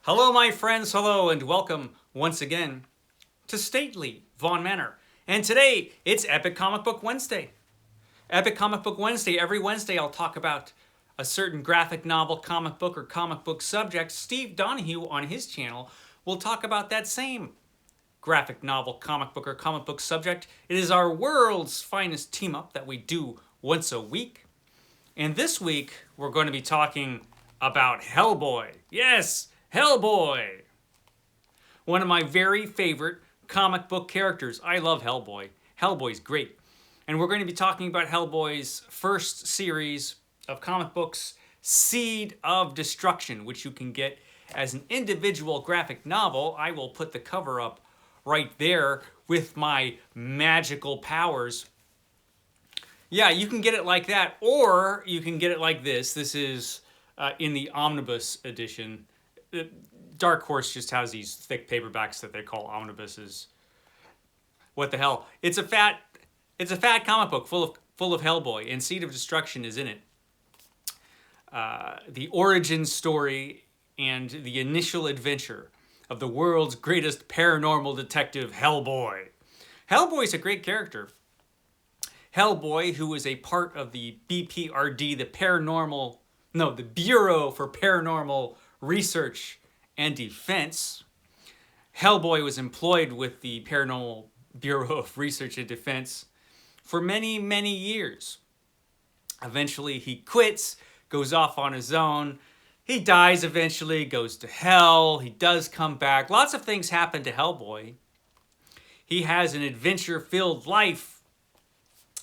Hello, my friends. Hello, and welcome once again to stately Vaughn Manor. And today, it's Epic Comic Book Wednesday. Epic Comic Book Wednesday. Every Wednesday, I'll talk about a certain graphic novel, comic book, or comic book subject. Steve Donoghue on his channel will talk about that same graphic novel, comic book, or comic book subject. It is our world's finest team up that we do once a week. And this week, we're going to be talking about Hellboy. Yes, Hellboy! One of my very favorite comic book characters. I love Hellboy. Hellboy's great. And we're going to be talking about Hellboy's first series of comic books, Seed of Destruction, which you can get as an individual graphic novel. I will put the cover up right there with my magical powers. Yeah, you can get it like that, or you can get it like this. This is in the omnibus edition. Dark Horse just has these thick paperbacks that they call omnibuses. What the hell? It's a fat comic book full of Hellboy, and Seed of Destruction is in it. The origin story and the initial adventure of the world's greatest paranormal detective, Hellboy. Hellboy's a great character. Hellboy, who is a part of the BPRD, the Bureau for Paranormal Research and Defense. Hellboy was employed with the Paranormal Bureau of Research and Defense for many, many years. Eventually, he quits, goes off on his own. He dies eventually, goes to hell. He does come back. Lots of things happen to Hellboy. He has an adventure-filled life.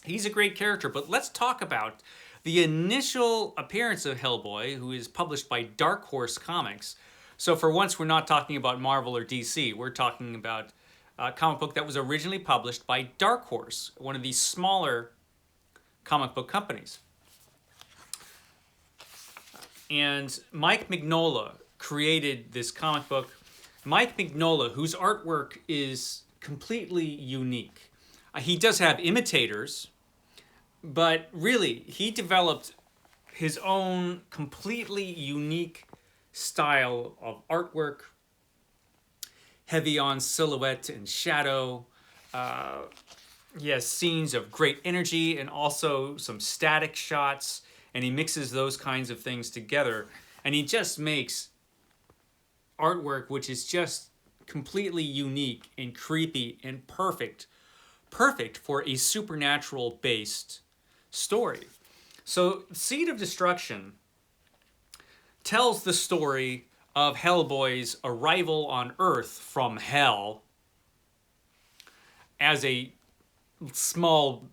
He's a great character, but let's talk about the initial appearance of Hellboy, who is published by Dark Horse Comics. So for once, we're not talking about Marvel or DC. We're talking about a comic book that was originally published by Dark Horse, one of these smaller comic book companies. And Mike Mignola created this comic book. Mike Mignola, whose artwork is completely unique. He does have imitators, but really, he developed his own completely unique style of artwork, heavy on silhouette and shadow. He has scenes of great energy and also some static shots, and he mixes those kinds of things together. And he just makes artwork which is just completely unique and creepy and perfect for a supernatural-based story. So, Seed of Destruction tells the story of Hellboy's arrival on Earth from hell as a small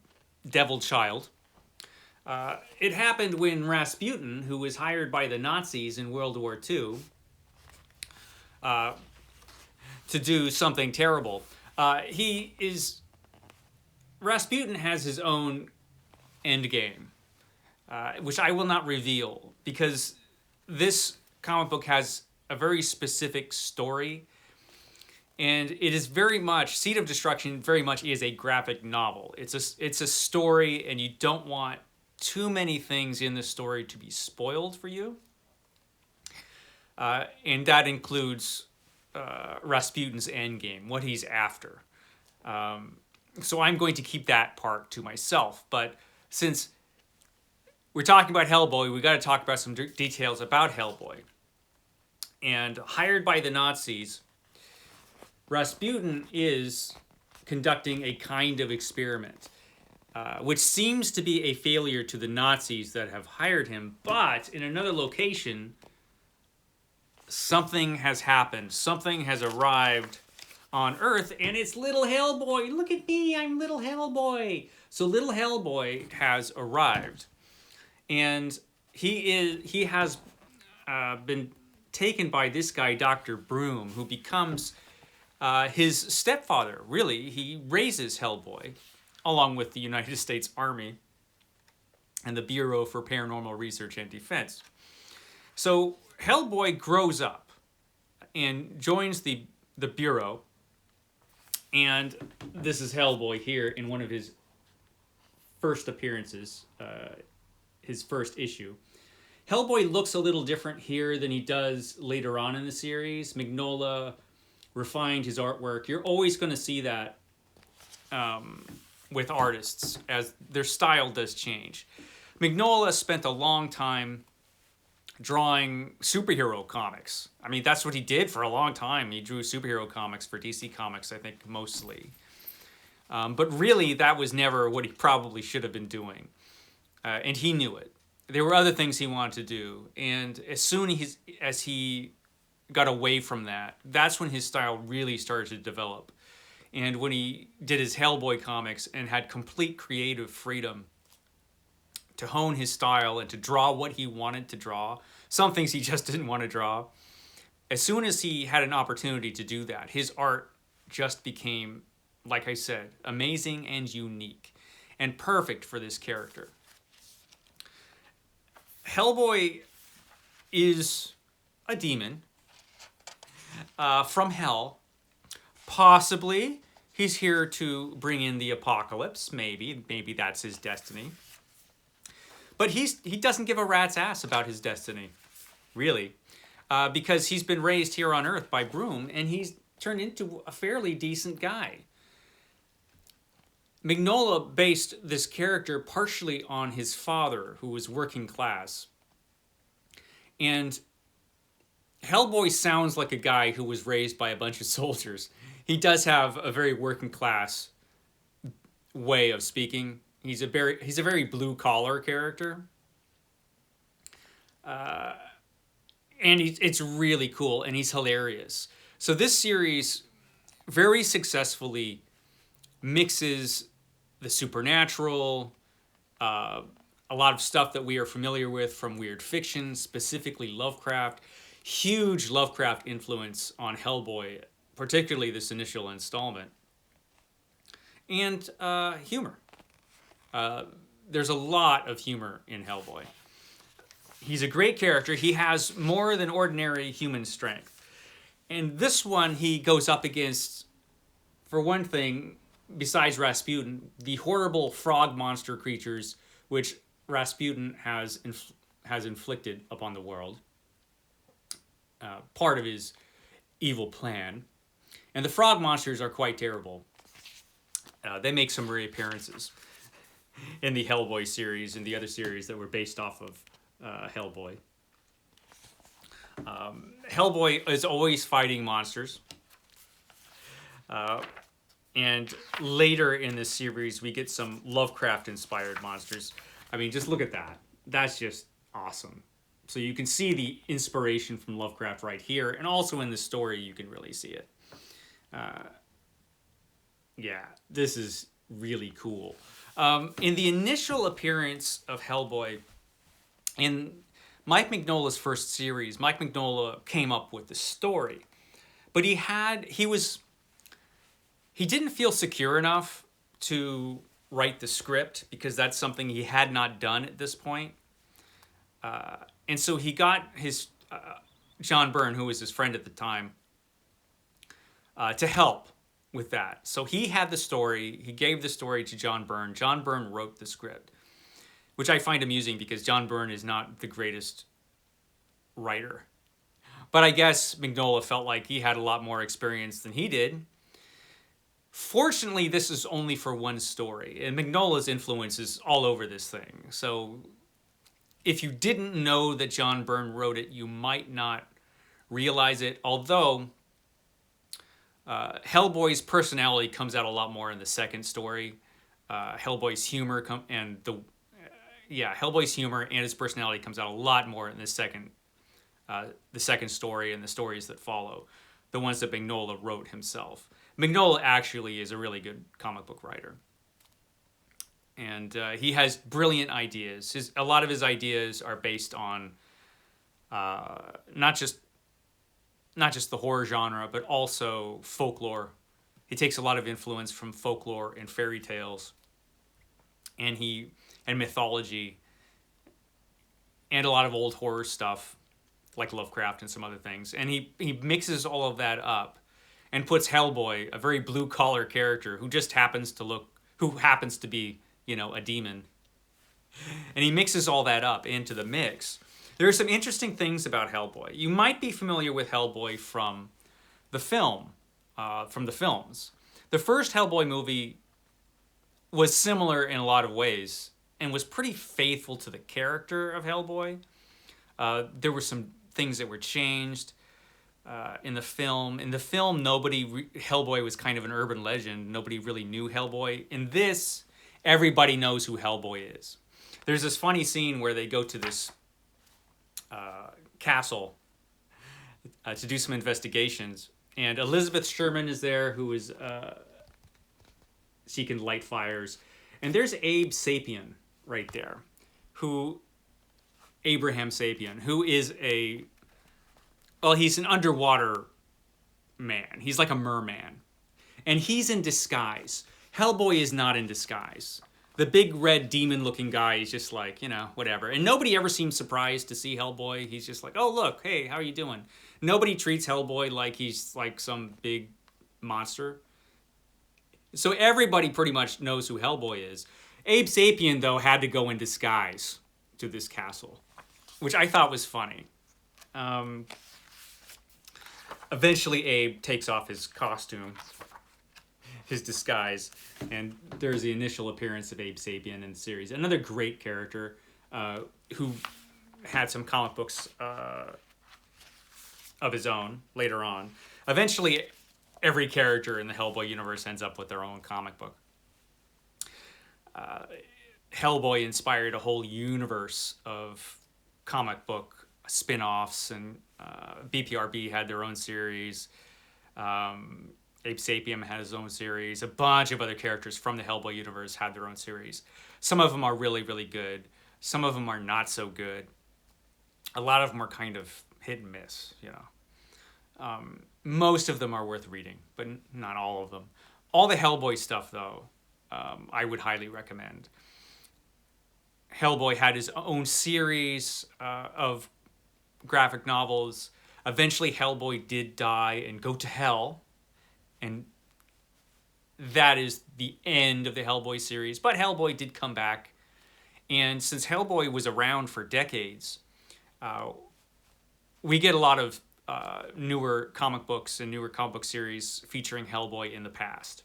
devil child. It happened when Rasputin, who was hired by the Nazis in World War II to do something terrible, Rasputin has his own endgame, which I will not reveal because this comic book has a very specific story, and it is very much, Seed of Destruction very much is a graphic novel. It's a story, and you don't want too many things in the story to be spoiled for you. And that includes Rasputin's endgame, what he's after. So I'm going to keep that part to myself. But since we're talking about Hellboy, we got to talk about some details about Hellboy. And hired by the Nazis, Rasputin is conducting a kind of experiment, which seems to be a failure to the Nazis that have hired him. But in another location, something has happened. Something has arrived on Earth, and it's little Hellboy. Look at me, I'm little Hellboy. So little Hellboy has arrived, and he has been taken by this guy, Dr. Broom, who becomes his stepfather. Really, he raises Hellboy along with the United States Army and the Bureau for Paranormal Research and Defense. So Hellboy grows up and joins the Bureau. And this is Hellboy here in one of his first appearances, his first issue. Hellboy looks a little different here than he does later on in the series. Mignola refined his artwork. You're always going to see that with artists as their style does change. Mignola spent a long time drawing superhero comics. I mean, that's what he did for a long time. He drew superhero comics for DC Comics, I think, mostly. But really, that was never what he probably should have been doing. And he knew it. There were other things he wanted to do. And as soon as he got away from that, that's when his style really started to develop. And when he did his Hellboy comics and had complete creative freedom to hone his style and to draw what he wanted to draw, some things he just didn't want to draw. As soon as he had an opportunity to do that, his art just became, like I said, amazing and unique and perfect for this character. Hellboy is a demon from hell. Possibly he's here to bring in the apocalypse. Maybe that's his destiny. But he doesn't give a rat's ass about his destiny, really, because he's been raised here on Earth by Broom, and he's turned into a fairly decent guy. Mignola based this character partially on his father, who was working class. And Hellboy sounds like a guy who was raised by a bunch of soldiers. He does have a very working class way of speaking. He's a very blue collar character, and it's really cool, and he's hilarious. So this series very successfully mixes the supernatural, a lot of stuff that we are familiar with from weird fiction, specifically Lovecraft. Huge Lovecraft influence on Hellboy, particularly this initial installment, and humor. There's a lot of humor in Hellboy. He's a great character. He has more than ordinary human strength. And this one, he goes up against, for one thing, besides Rasputin, the horrible frog monster creatures which Rasputin has inflicted upon the world. Part of his evil plan. And the frog monsters are quite terrible. They make some reappearances in the Hellboy series and the other series that were based off of Hellboy. Hellboy is always fighting monsters. And later in this series, we get some Lovecraft-inspired monsters. I mean, just look at that. That's just awesome. So you can see the inspiration from Lovecraft right here, and also in the story, you can really see it. Yeah, this is really cool. In the initial appearance of Hellboy, in Mike Mignola's first series, Mike Mignola came up with the story, but he didn't feel secure enough to write the script because that's something he had not done at this point. And so he got his John Byrne, who was his friend at the time, to help with that. So he had the story. He gave the story to John Byrne. John Byrne wrote the script, which I find amusing because John Byrne is not the greatest writer. But I guess Mignola felt like he had a lot more experience than he did. Fortunately, this is only for one story, and Mignola's influence is all over this thing. So if you didn't know that John Byrne wrote it, you might not realize it, although Hellboy's personality comes out a lot more in the second story. Hellboy's humor Hellboy's humor and his personality comes out a lot more in the second story and the stories that follow, the ones that Mignola wrote himself. Mignola actually is a really good comic book writer, and he has brilliant ideas. A lot of his ideas are based on not just the horror genre, but also folklore. He takes a lot of influence from folklore and fairy tales, and mythology, and a lot of old horror stuff, like Lovecraft and some other things. And he mixes all of that up and puts Hellboy, a very blue-collar character who happens to be, a demon. And he mixes all that up into the mix. There are some interesting things about Hellboy. You might be familiar with Hellboy from the film, from the films. The first Hellboy movie was similar in a lot of ways and was pretty faithful to the character of Hellboy. There were some things that were changed in the film. In the film, Hellboy was kind of an urban legend. Nobody really knew Hellboy. In this, everybody knows who Hellboy is. There's this funny scene where they go to this castle to do some investigations, and Elizabeth Sherman is there, who is she can light fires, and there's Abe Sapien right there, Abraham Sapien, who is he's an underwater man. He's like a merman, and he's in disguise. Hellboy is not in disguise. The big red demon-looking guy is just like, whatever. And nobody ever seems surprised to see Hellboy. He's just like, oh, look, hey, how are you doing? Nobody treats Hellboy like he's like some big monster. So everybody pretty much knows who Hellboy is. Abe Sapien, though, had to go in disguise to this castle, which I thought was funny. Eventually, Abe takes off his costume, his disguise, and there's the initial appearance of Abe Sapien in the series. Another great character who had some comic books of his own later on. Eventually, every character in the Hellboy universe ends up with their own comic book. Hellboy inspired a whole universe of comic book spin-offs, and BPRB had their own series. Abe Sapien had his own series. A bunch of other characters from the Hellboy universe had their own series. Some of them are really, really good. Some of them are not so good. A lot of them are kind of hit and miss, Most of them are worth reading, but not all of them. All the Hellboy stuff, though, I would highly recommend. Hellboy had his own series of graphic novels. Eventually, Hellboy did die and go to hell. And that is the end of the Hellboy series. But Hellboy did come back. And since Hellboy was around for decades, we get a lot of newer comic books and newer comic book series featuring Hellboy in the past.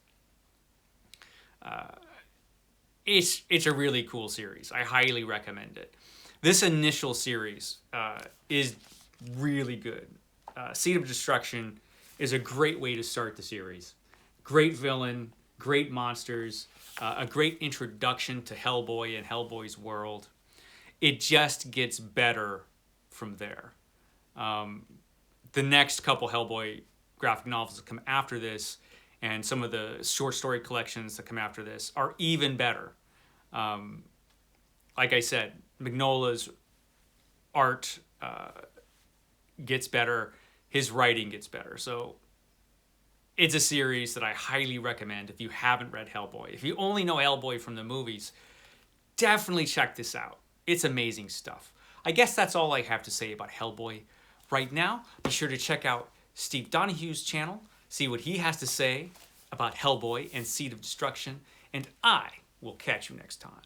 It's a really cool series. I highly recommend it. This initial series is really good. Seed of Destruction is a great way to start the series. Great villain, great monsters, a great introduction to Hellboy and Hellboy's world. It just gets better from there. The next couple Hellboy graphic novels that come after this, and some of the short story collections that come after this, are even better. Like I said, Mignola's art gets better. His writing gets better. So it's a series that I highly recommend if you haven't read Hellboy. If you only know Hellboy from the movies, definitely check this out. It's amazing stuff. I guess that's all I have to say about Hellboy right now. Be sure to check out Steve Donoghue's channel, see what he has to say about Hellboy and Seed of Destruction, and I will catch you next time.